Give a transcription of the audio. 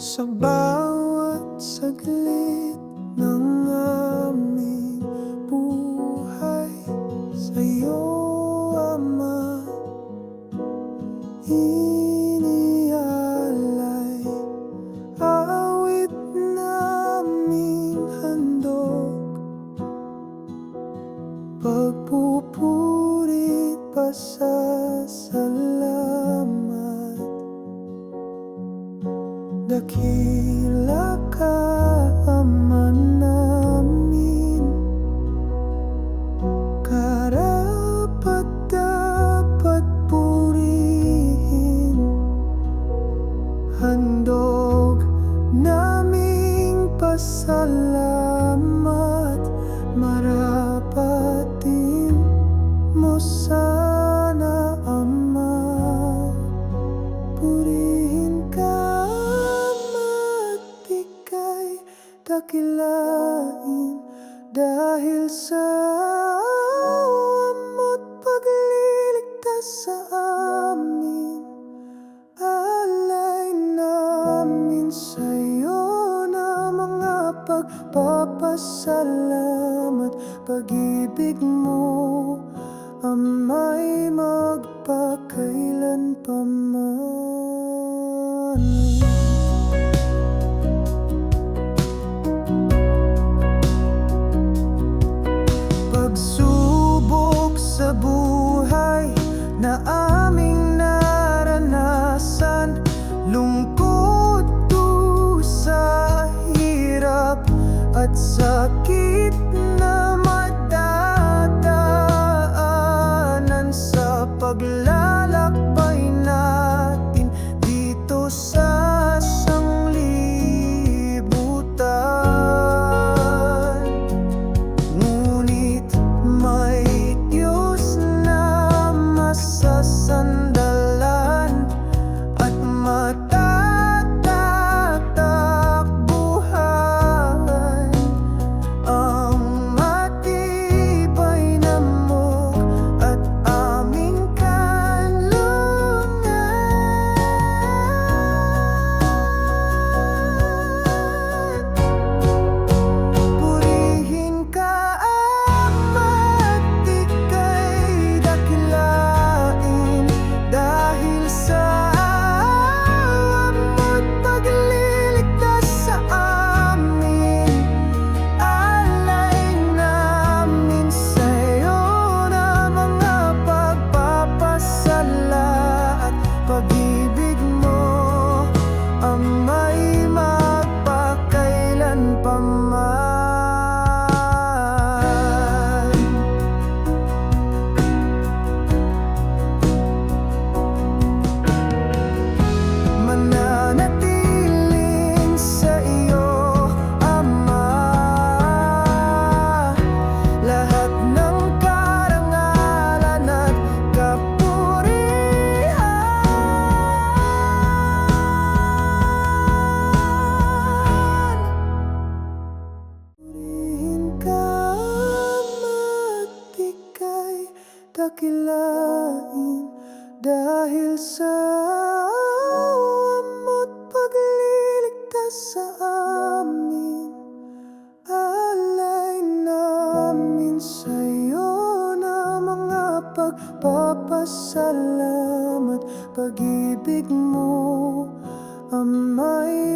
Sa bawat saglit ng aming buhay, sa'yo, Ama, inialay. Awit naming handog, pagpupuri, pasasalamat. Dakila ka, Ama namin, karapat-dapat purihin. Handog naming pasalamat, marapatin mo sana, Ama. Purihin ka, Ama, at ika'y dakilain, dahil sa awa mo't pagliligtas sa amin. Alay namin sa'yo na mga pagpapasalamat. Pag-ibig mo, Ama'y magpakailan pa man. Pagsubok sa buhay na aming naranasan, lungkot, dusa, hirap at sakit na madadaanan sa paglalakbay natin dito sa sanglibutan. Ngunit may Diyos na masasandalan at matatakbuhan, ang matibay na muk at aming kanlungan. Purihin ka, Ama, at ika'y dakilain, dahil sa awa mo't pagliligtas sa amin. Alay namin sa'yo na mga pagpapasala, at pag-ibig mo, Ama'y magpakailan pa man. Mananatiling sa iyo, Ama, lahat ng karangalan at kapurihan. Purihin ka, Ama, at ika'y dakilain, dahil sa awa mo't pagliligtas sa amin. Alay namin sa'yo na mga pagpapasalamat. Pag-ibig mo, Ama'y